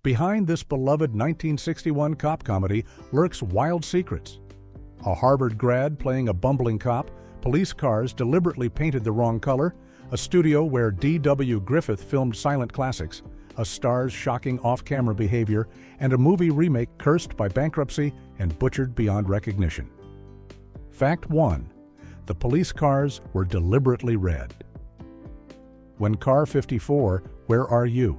Behind this beloved 1961 cop comedy lurks wild secrets. A Harvard grad playing a bumbling cop, police cars deliberately painted the wrong color, a studio where D.W. Griffith filmed silent classics, a star's shocking off-camera behavior, and a movie remake cursed by bankruptcy and butchered beyond recognition. Fact 1. The police cars were deliberately red. When Car 54, Where Are You?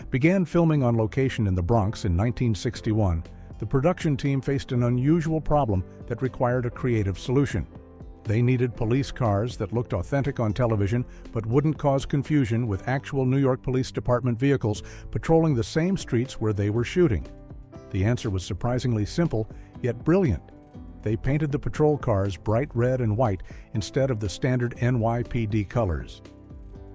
Began filming on location in the Bronx in 1961, the production team faced an unusual problem that required a creative solution. They needed police cars that looked authentic on television but wouldn't cause confusion with actual New York Police Department vehicles patrolling the same streets where they were shooting. The answer was surprisingly simple, yet brilliant. They painted the patrol cars bright red and white instead of the standard NYPD colors.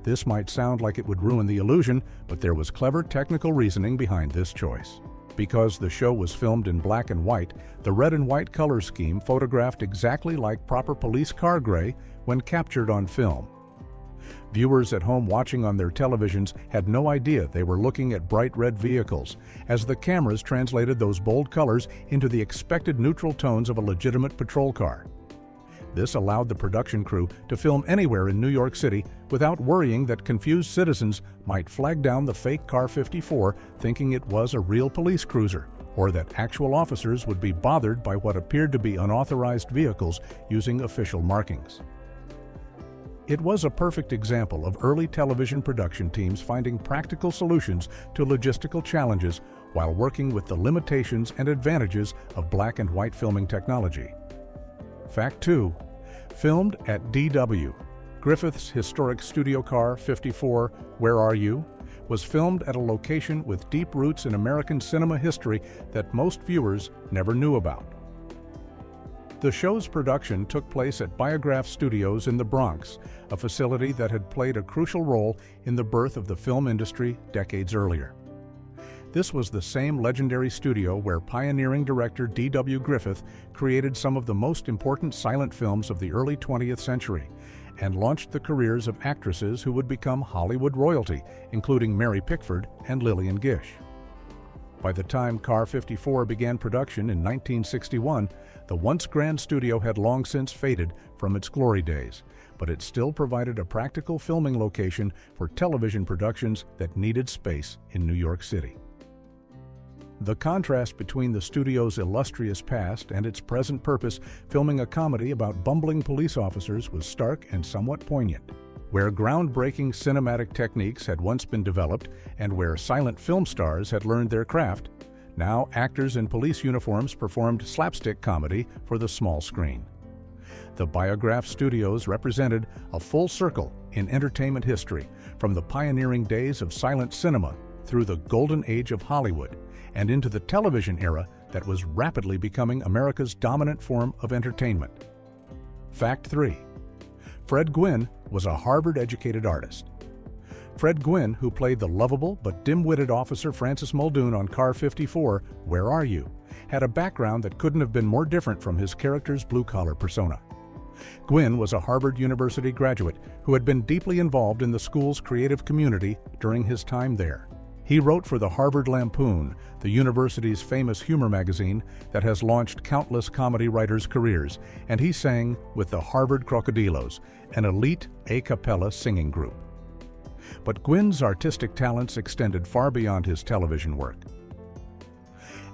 This might sound like it would ruin the illusion, but there was clever technical reasoning behind this choice. Because the show was filmed in black and white, the red and white color scheme photographed exactly like proper police car gray when captured on film. Viewers at home watching on their televisions had no idea they were looking at bright red vehicles, as the cameras translated those bold colors into the expected neutral tones of a legitimate patrol car. This allowed the production crew to film anywhere in New York City without worrying that confused citizens might flag down the fake Car 54 thinking it was a real police cruiser, or that actual officers would be bothered by what appeared to be unauthorized vehicles using official markings. It was a perfect example of early television production teams finding practical solutions to logistical challenges while working with the limitations and advantages of black and white filming technology. Fact 2. Filmed at D.W. Griffith's historic studio car 54, Where Are You? Was filmed at a location with deep roots in American cinema history that most viewers never knew about. The show's production took place at Biograph Studios in the Bronx, a facility that had played a crucial role in the birth of the film industry decades earlier. This was the same legendary studio where pioneering director D.W. Griffith created some of the most important silent films of the early 20th century and launched the careers of actresses who would become Hollywood royalty, including Mary Pickford and Lillian Gish. By the time Car 54 began production in 1961, the once grand studio had long since faded from its glory days, but it still provided a practical filming location for television productions that needed space in New York City. The contrast between the studio's illustrious past and its present purpose, filming a comedy about bumbling police officers, was stark and somewhat poignant. Where groundbreaking cinematic techniques had once been developed and where silent film stars had learned their craft, now actors in police uniforms performed slapstick comedy for the small screen. The Biograph Studios represented a full circle in entertainment history, from the pioneering days of silent cinema through the golden age of Hollywood and into the television era that was rapidly becoming America's dominant form of entertainment. Fact 3. Fred Gwyn was a Harvard-educated artist. Fred Gwyn, who played the lovable but dim-witted officer Francis Muldoon on Car 54, Where Are You?, had a background that couldn't have been more different from his character's blue-collar persona. Gwyn was a Harvard University graduate who had been deeply involved in the school's creative community during his time there. He wrote for the Harvard Lampoon, the university's famous humor magazine that has launched countless comedy writers' careers, and he sang with the Harvard Crocodilos, an elite a cappella singing group. But Gwyn's artistic talents extended far beyond his television work.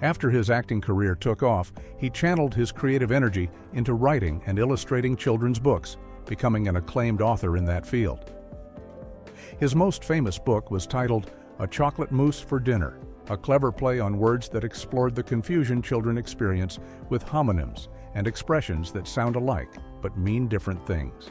After his acting career took off, he channeled his creative energy into writing and illustrating children's books, becoming an acclaimed author in that field. His most famous book was titled A Chocolate Mousse for Dinner, a clever play on words that explored the confusion children experience with homonyms and expressions that sound alike but mean different things.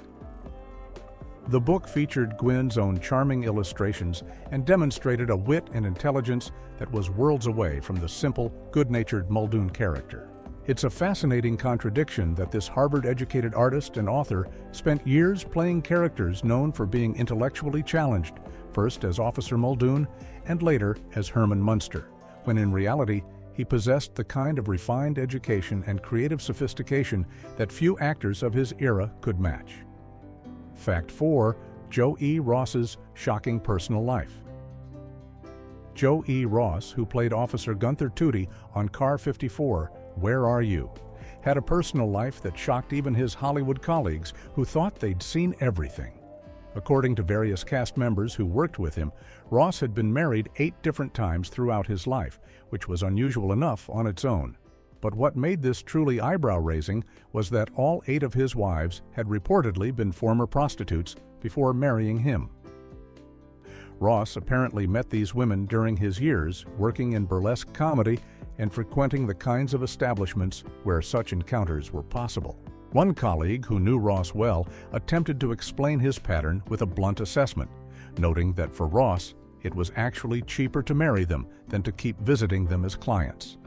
The book featured Gwyn's own charming illustrations and demonstrated a wit and intelligence that was worlds away from the simple, good-natured Muldoon character. It's a fascinating contradiction that this Harvard-educated artist and author spent years playing characters known for being intellectually challenged, first as Officer Muldoon and later as Herman Munster, when in reality he possessed the kind of refined education and creative sophistication that few actors of his era could match. Fact 4. Joe E. Ross's shocking personal life. Joe E. Ross, who played Officer Gunther Tootie on Car 54, Where Are You?, had a personal life that shocked even his Hollywood colleagues who thought they'd seen everything. According to various cast members who worked with him, Ross had been married 8 different times throughout his life, which was unusual enough on its own. But what made this truly eyebrow-raising was that all 8 of his wives had reportedly been former prostitutes before marrying him. Ross apparently met these women during his years working in burlesque comedy and frequenting the kinds of establishments where such encounters were possible. One colleague who knew Ross well attempted to explain his pattern with a blunt assessment, noting that for Ross, it was actually cheaper to marry them than to keep visiting them as clients.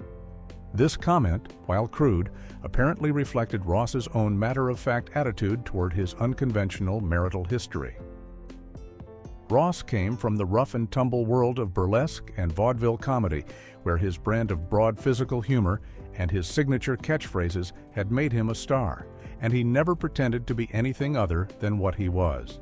This comment, while crude, apparently reflected Ross's own matter-of-fact attitude toward his unconventional marital history. Ross came from the rough-and-tumble world of burlesque and vaudeville comedy, where his brand of broad physical humor and his signature catchphrases had made him a star, and he never pretended to be anything other than what he was.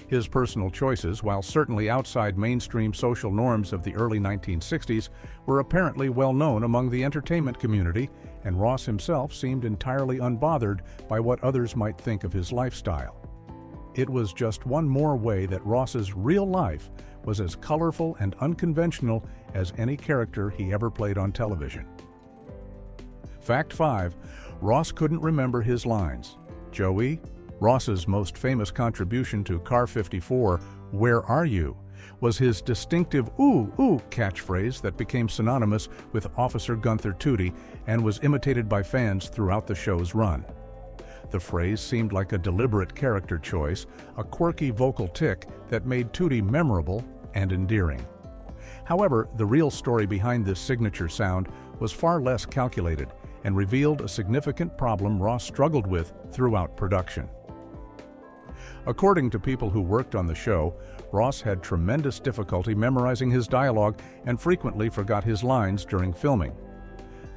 His personal choices, while certainly outside mainstream social norms of the early 1960s, were apparently well known among the entertainment community, and Ross himself seemed entirely unbothered by what others might think of his lifestyle. It was just one more way that Ross's real life was as colorful and unconventional as any character he ever played on television. Fact 5. Ross couldn't remember his lines. Joey, Ross's most famous contribution to Car 54, Where Are You?, was his distinctive "ooh, ooh" catchphrase that became synonymous with Officer Gunther Tootie and was imitated by fans throughout the show's run. The phrase seemed like a deliberate character choice, a quirky vocal tick that made Tootie memorable and endearing. However, the real story behind this signature sound was far less calculated and revealed a significant problem Ross struggled with throughout production. According to people who worked on the show, Ross had tremendous difficulty memorizing his dialogue and frequently forgot his lines during filming.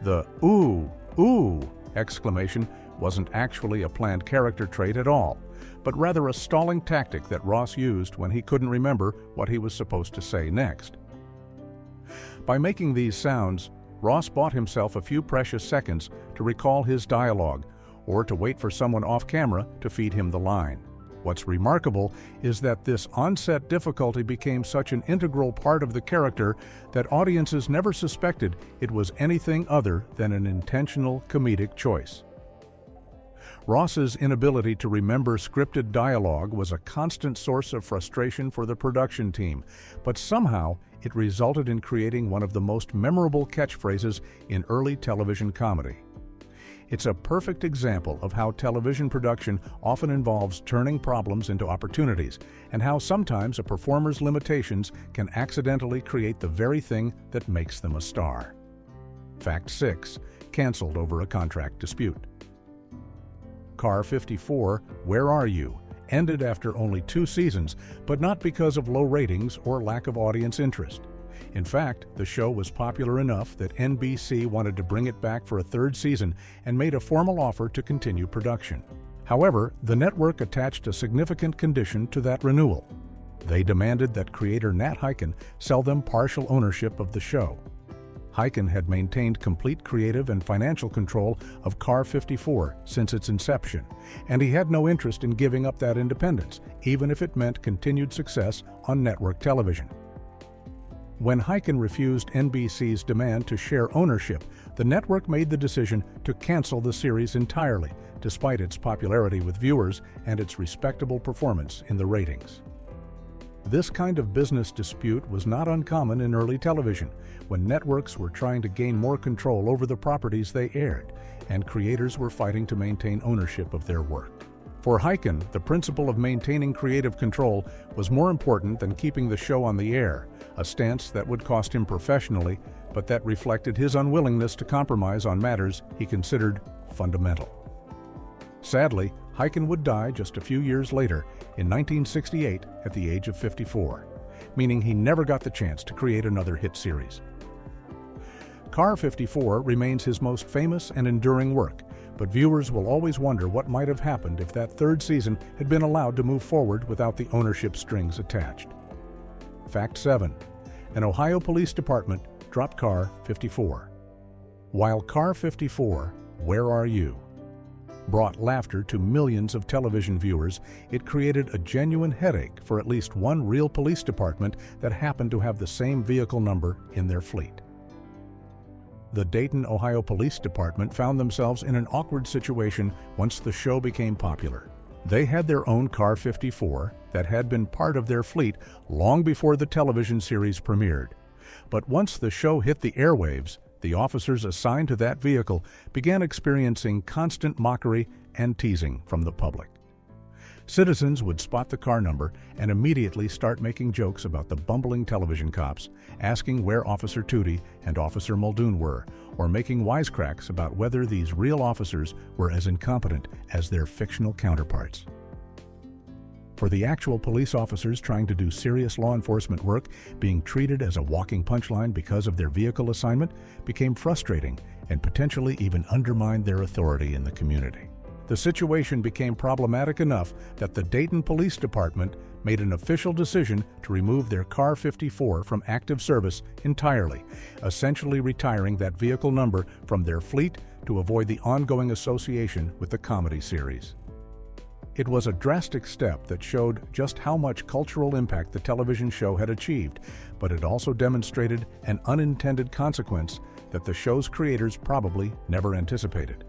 The "ooh, ooh" exclamation wasn't actually a planned character trait at all, but rather a stalling tactic that Ross used when he couldn't remember what he was supposed to say next. By making these sounds, Ross bought himself a few precious seconds to recall his dialogue or to wait for someone off camera to feed him the line. What's remarkable is that this on-set difficulty became such an integral part of the character that audiences never suspected it was anything other than an intentional comedic choice. Ross's inability to remember scripted dialogue was a constant source of frustration for the production team, but somehow it resulted in creating one of the most memorable catchphrases in early television comedy. It's a perfect example of how television production often involves turning problems into opportunities, and how sometimes a performer's limitations can accidentally create the very thing that makes them a star. Fact 6. Canceled over a contract dispute. Car 54, Where Are You?, ended after only 2 seasons, but not because of low ratings or lack of audience interest. In fact, the show was popular enough that NBC wanted to bring it back for a 3rd season and made a formal offer to continue production. However, the network attached a significant condition to that renewal. They demanded that creator Nat Hiken sell them partial ownership of the show. Hiken had maintained complete creative and financial control of Car 54 since its inception, and he had no interest in giving up that independence, even if it meant continued success on network television. When Hiken refused NBC's demand to share ownership, the network made the decision to cancel the series entirely, despite its popularity with viewers and its respectable performance in the ratings. This kind of business dispute was not uncommon in early television, when networks were trying to gain more control over the properties they aired, and creators were fighting to maintain ownership of their work. For Hiken, the principle of maintaining creative control was more important than keeping the show on the air, a stance that would cost him professionally, but that reflected his unwillingness to compromise on matters he considered fundamental. Sadly, Hiken would die just a few years later, in 1968, at the age of 54, meaning he never got the chance to create another hit series. Car 54 remains his most famous and enduring work, but viewers will always wonder what might have happened if that 3rd season had been allowed to move forward without the ownership strings attached. Fact 7. An Ohio police department dropped Car 54. While Car 54, Where Are You?, brought laughter to millions of television viewers, it created a genuine headache for at least one real police department that happened to have the same vehicle number in their fleet. The Dayton, Ohio Police Department found themselves in an awkward situation once the show became popular. They had their own Car 54 that had been part of their fleet long before the television series premiered. But once the show hit the airwaves, the officers assigned to that vehicle began experiencing constant mockery and teasing from the public. Citizens would spot the car number and immediately start making jokes about the bumbling television cops, asking where Officer Tootie and Officer Muldoon were, or making wisecracks about whether these real officers were as incompetent as their fictional counterparts. For the actual police officers trying to do serious law enforcement work, being treated as a walking punchline because of their vehicle assignment became frustrating and potentially even undermined their authority in the community. The situation became problematic enough that the Dayton Police Department made an official decision to remove their Car 54 from active service entirely, essentially retiring that vehicle number from their fleet to avoid the ongoing association with the comedy series. It was a drastic step that showed just how much cultural impact the television show had achieved, but it also demonstrated an unintended consequence that the show's creators probably never anticipated.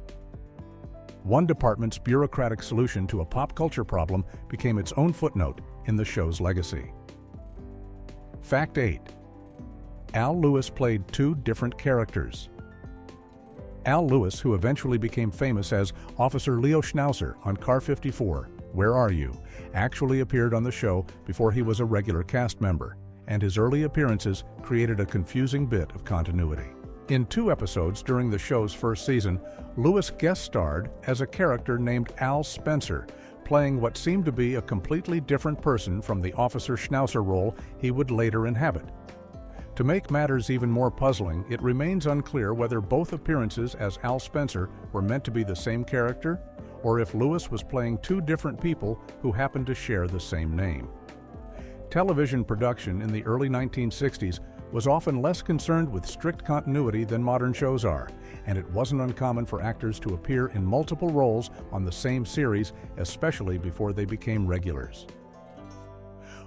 One department's bureaucratic solution to a pop culture problem became its own footnote in the show's legacy. Fact 8. Al Lewis played two different characters. Al Lewis, who eventually became famous as Officer Leo Schnauzer on Car 54, Where Are You?, actually appeared on the show before he was a regular cast member, and his early appearances created a confusing bit of continuity. In 2 episodes during the show's first season, Lewis guest starred as a character named Al Spencer, playing what seemed to be a completely different person from the Officer Schnauzer role he would later inhabit. To make matters even more puzzling, it remains unclear whether both appearances as Al Spencer were meant to be the same character, or if Lewis was playing 2 different people who happened to share the same name. Television production in the early 1960s was often less concerned with strict continuity than modern shows are, and it wasn't uncommon for actors to appear in multiple roles on the same series, especially before they became regulars.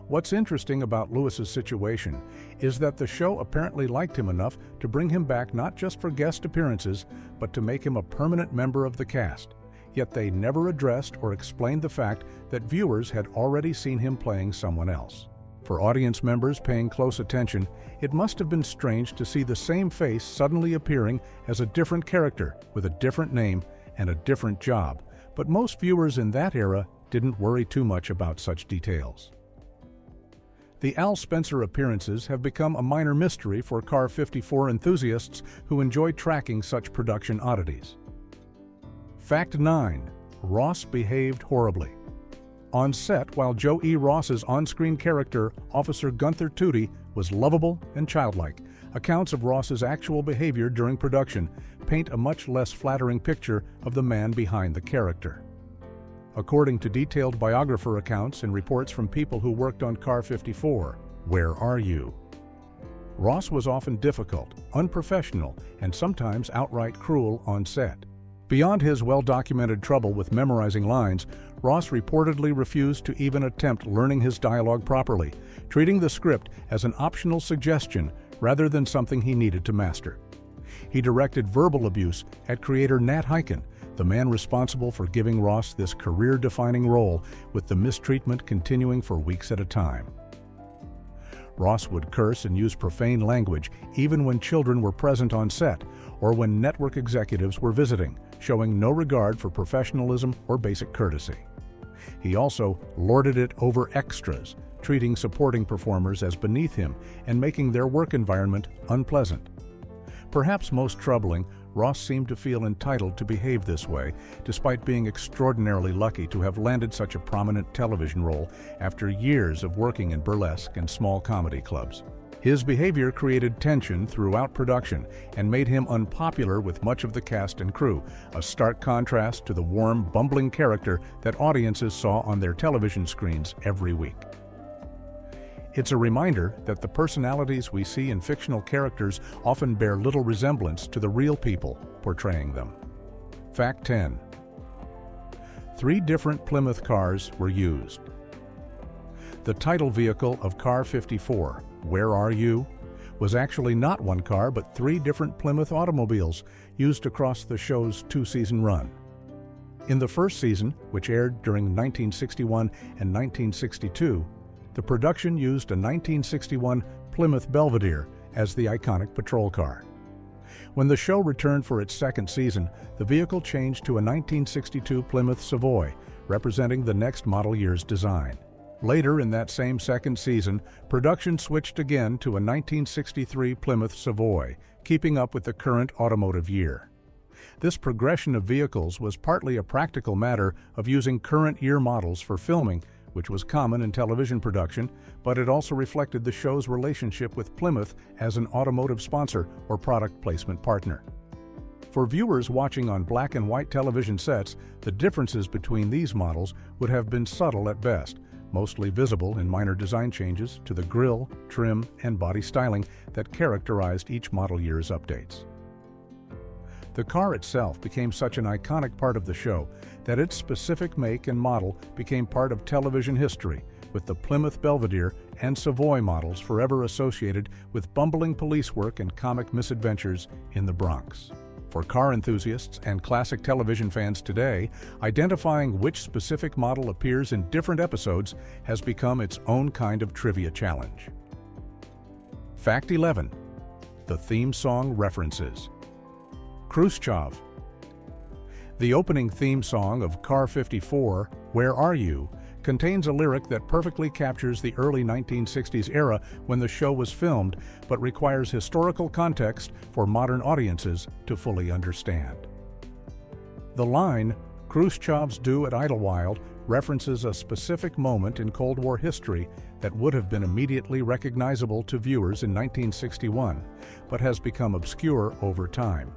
What's interesting about Lewis's situation is that the show apparently liked him enough to bring him back not just for guest appearances, but to make him a permanent member of the cast. Yet they never addressed or explained the fact that viewers had already seen him playing someone else. For audience members paying close attention, it must have been strange to see the same face suddenly appearing as a different character with a different name and a different job, but most viewers in that era didn't worry too much about such details. The Al Spencer appearances have become a minor mystery for Car 54 enthusiasts who enjoy tracking such production oddities. Fact 9. Ross behaved horribly. On set, while Joe E. Ross's on-screen character, Officer Gunther Tootie, was lovable and childlike, accounts of Ross's actual behavior during production paint a much less flattering picture of the man behind the character. According to detailed biographer accounts and reports from people who worked on Car 54, Where Are You?, Ross was often difficult, unprofessional, and sometimes outright cruel on set. Beyond his well-documented trouble with memorizing lines, Ross reportedly refused to even attempt learning his dialogue properly, treating the script as an optional suggestion rather than something he needed to master. He directed verbal abuse at creator Nat Hiken, the man responsible for giving Ross this career-defining role, with the mistreatment continuing for weeks at a time. Ross would curse and use profane language even when children were present on set or when network executives were visiting, showing no regard for professionalism or basic courtesy. He also lorded it over extras, treating supporting performers as beneath him and making their work environment unpleasant. Perhaps most troubling, Ross seemed to feel entitled to behave this way, despite being extraordinarily lucky to have landed such a prominent television role after years of working in burlesque and small comedy clubs. His behavior created tension throughout production and made him unpopular with much of the cast and crew, a stark contrast to the warm, bumbling character that audiences saw on their television screens every week. It's a reminder that the personalities we see in fictional characters often bear little resemblance to the real people portraying them. Fact 10. 3 different Plymouth cars were used. The title vehicle of Car 54, Where Are You?, was actually not one car but 3 different Plymouth automobiles used across the show's 2-season run. In the first season, which aired during 1961 and 1962, the production used a 1961 Plymouth Belvedere as the iconic patrol car. When the show returned for its second season, the vehicle changed to a 1962 Plymouth Savoy, representing the next model year's design. Later in that same second season, production switched again to a 1963 Plymouth Savoy, keeping up with the current automotive year. This progression of vehicles was partly a practical matter of using current year models for filming, which was common in television production, but it also reflected the show's relationship with Plymouth as an automotive sponsor or product placement partner. For viewers watching on black and white television sets, the differences between these models would have been subtle at best, mostly visible in minor design changes to the grille, trim, and body styling that characterized each model year's updates. The car itself became such an iconic part of the show that its specific make and model became part of television history, with the Plymouth Belvedere and Savoy models forever associated with bumbling police work and comic misadventures in the Bronx. For car enthusiasts and classic television fans today, identifying which specific model appears in different episodes has become its own kind of trivia challenge. Fact 11. The theme song references. Khrushchev. The opening theme song of Car 54, Where Are You?, contains a lyric that perfectly captures the early 1960s era when the show was filmed, but requires historical context for modern audiences to fully understand. The line, Khrushchev's due at Idlewild, references a specific moment in Cold War history that would have been immediately recognizable to viewers in 1961, but has become obscure over time.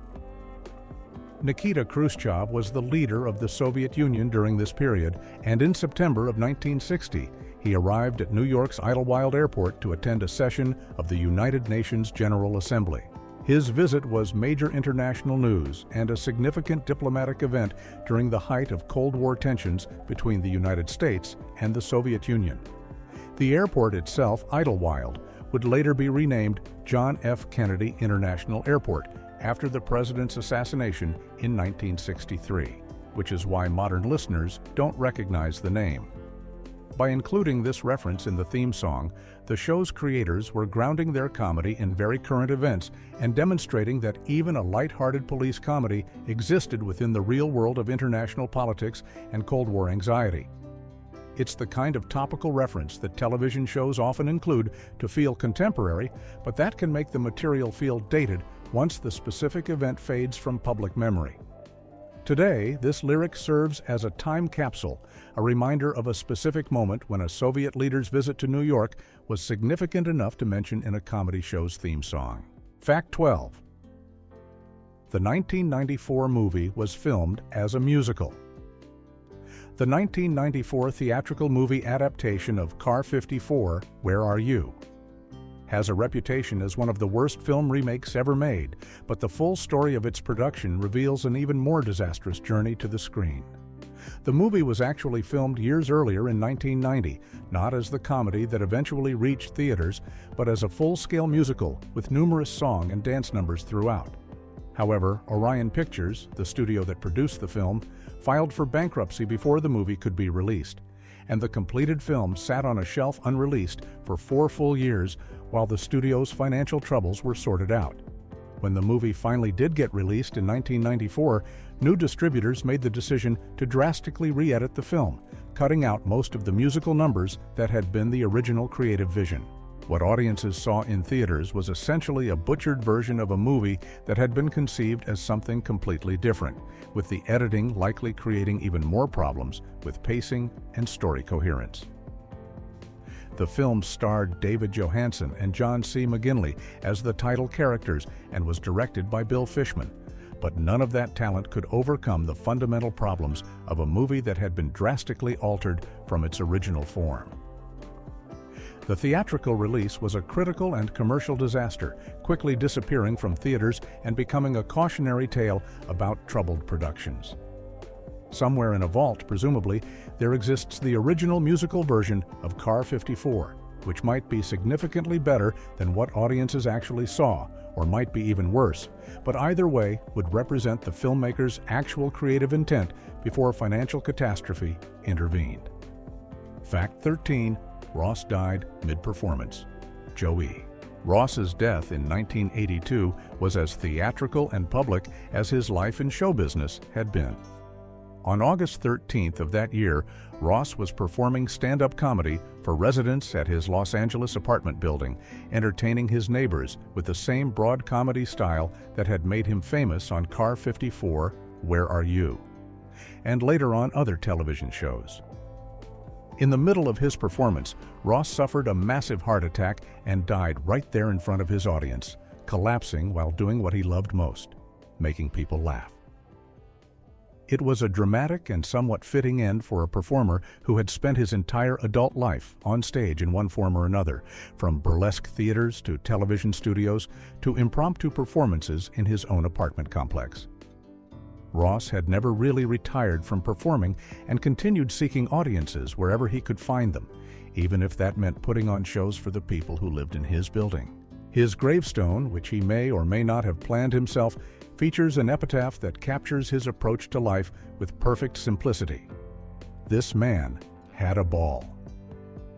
Nikita Khrushchev was the leader of the Soviet Union during this period, and in September of 1960, he arrived at New York's Idlewild Airport to attend a session of the United Nations General Assembly. His visit was major international news and a significant diplomatic event during the height of Cold War tensions between the United States and the Soviet Union. The airport itself, Idlewild, would later be renamed John F. Kennedy International Airport, after the president's assassination in 1963, which is why modern listeners don't recognize the name. By including this reference in the theme song, the show's creators were grounding their comedy in very current events and demonstrating that even a light-hearted police comedy existed within the real world of international politics and Cold War anxiety. It's the kind of topical reference that television shows often include to feel contemporary, but that can make the material feel dated once the specific event fades from public memory. Today, this lyric serves as a time capsule, a reminder of a specific moment when a Soviet leader's visit to New York was significant enough to mention in a comedy show's theme song. Fact 12. The 1994 movie was filmed as a musical. The 1994 theatrical movie adaptation of Car 54, Where Are You?, has a reputation as one of the worst film remakes ever made, but the full story of its production reveals an even more disastrous journey to the screen. The movie was actually filmed years earlier in 1990, not as the comedy that eventually reached theaters, but as a full-scale musical with numerous song and dance numbers throughout. However, Orion Pictures, the studio that produced the film, filed for bankruptcy before the movie could be released, and the completed film sat on a shelf unreleased for 4 full years while the studio's financial troubles were sorted out. When the movie finally did get released in 1994, new distributors made the decision to drastically re-edit the film, cutting out most of the musical numbers that had been the original creative vision. What audiences saw in theaters was essentially a butchered version of a movie that had been conceived as something completely different, with the editing likely creating even more problems with pacing and story coherence. The film starred David Johansen and John C. McGinley as the title characters and was directed by Bill Fishman, but none of that talent could overcome the fundamental problems of a movie that had been drastically altered from its original form. The theatrical release was a critical and commercial disaster, quickly disappearing from theaters and becoming a cautionary tale about troubled productions. Somewhere in a vault, presumably, there exists the original musical version of Car 54, which might be significantly better than what audiences actually saw, or might be even worse, but either way would represent the filmmaker's actual creative intent before financial catastrophe intervened. Fact 13. Ross died mid-performance. Joey. Ross's death in 1982 was as theatrical and public as his life in show business had been. On August 13th of that year, Ross was performing stand-up comedy for residents at his Los Angeles apartment building, entertaining his neighbors with the same broad comedy style that had made him famous on Car 54, Where Are You?, and later on other television shows. In the middle of his performance, Ross suffered a massive heart attack and died right there in front of his audience, collapsing while doing what he loved most, making people laugh. It was a dramatic and somewhat fitting end for a performer who had spent his entire adult life on stage in one form or another, from burlesque theaters to television studios to impromptu performances in his own apartment complex. Ross had never really retired from performing and continued seeking audiences wherever he could find them, even if that meant putting on shows for the people who lived in his building. His gravestone, which he may or may not have planned himself, features an epitaph that captures his approach to life with perfect simplicity. This man had a ball.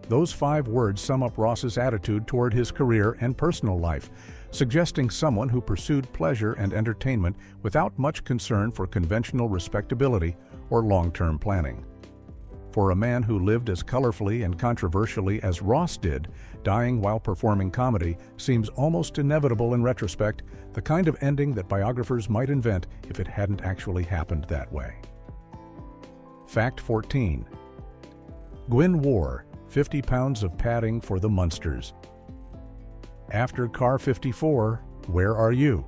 Those 5 words sum up Ross's attitude toward his career and personal life, suggesting someone who pursued pleasure and entertainment without much concern for conventional respectability or long-term planning. For a man who lived as colorfully and controversially as Ross did, dying while performing comedy seems almost inevitable in retrospect, the kind of ending that biographers might invent if it hadn't actually happened that way. Fact 14. Gwyn wore 50 pounds of padding for the Munsters. After Car 54, Where Are You?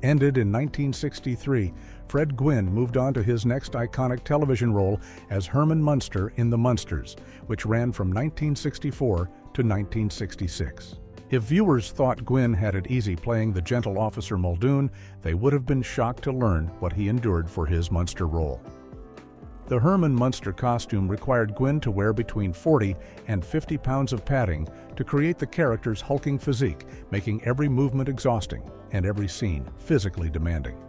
Ended in 1963, Fred Gwyn moved on to his next iconic television role as Herman Munster in The Munsters, which ran from 1964 to 1966. If viewers thought Gwyn had it easy playing the gentle Officer Muldoon, they would have been shocked to learn what he endured for his Munster role. The Herman Munster costume required Gwyn to wear between 40 and 50 pounds of padding to create the character's hulking physique, making every movement exhausting and every scene physically demanding.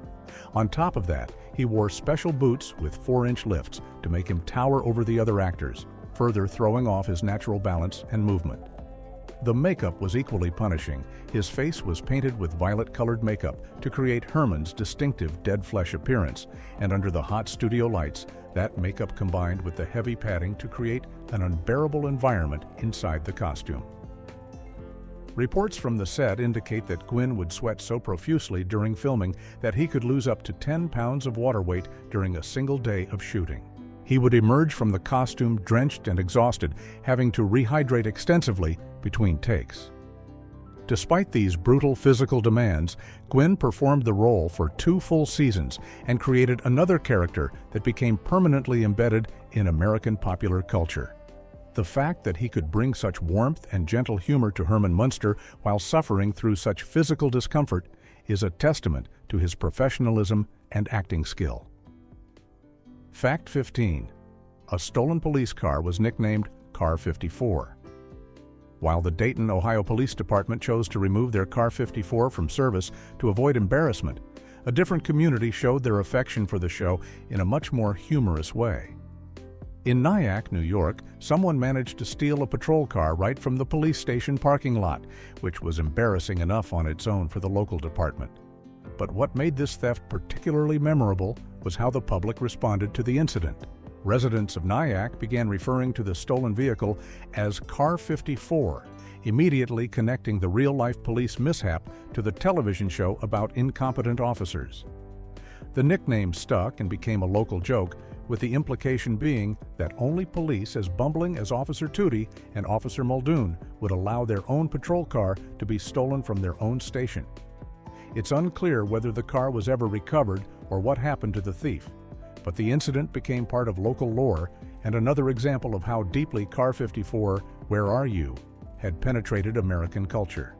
On top of that, he wore special boots with 4-inch lifts to make him tower over the other actors, further throwing off his natural balance and movement. The makeup was equally punishing. His face was painted with violet-colored makeup to create Herman's distinctive dead flesh appearance, and under the hot studio lights, that makeup combined with the heavy padding to create an unbearable environment inside the costume. Reports from the set indicate that Gwyn would sweat so profusely during filming that he could lose up to 10 pounds of water weight during a single day of shooting. He would emerge from the costume drenched and exhausted, having to rehydrate extensively between takes. Despite these brutal physical demands, Gwyn performed the role for 2 full seasons and created another character that became permanently embedded in American popular culture. The fact that he could bring such warmth and gentle humor to Herman Munster while suffering through such physical discomfort is a testament to his professionalism and acting skill. Fact 15. A stolen police car was nicknamed Car 54. While the Dayton, Ohio Police Department chose to remove their Car 54 from service to avoid embarrassment, a different community showed their affection for the show in a much more humorous way. In Nyack, New York, someone managed to steal a patrol car right from the police station parking lot, which was embarrassing enough on its own for the local department. But what made this theft particularly memorable was how the public responded to the incident. Residents of Nyack began referring to the stolen vehicle as Car 54, immediately connecting the real-life police mishap to the television show about incompetent officers. The nickname stuck and became a local joke, with the implication being that only police as bumbling as Officer Tootie and Officer Muldoon would allow their own patrol car to be stolen from their own station. It's unclear whether the car was ever recovered or what happened to the thief, but the incident became part of local lore and another example of how deeply Car 54 Where Are You?" had penetrated American culture.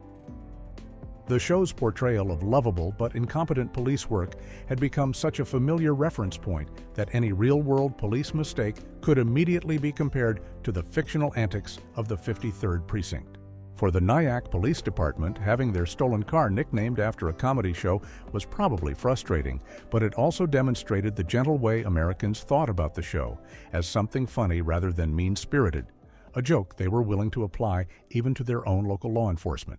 The show's portrayal of lovable but incompetent police work had become such a familiar reference point that any real-world police mistake could immediately be compared to the fictional antics of the 53rd Precinct. For the Nyack Police Department, having their stolen car nicknamed after a comedy show was probably frustrating, but it also demonstrated the gentle way Americans thought about the show, as something funny rather than mean-spirited, a joke they were willing to apply even to their own local law enforcement.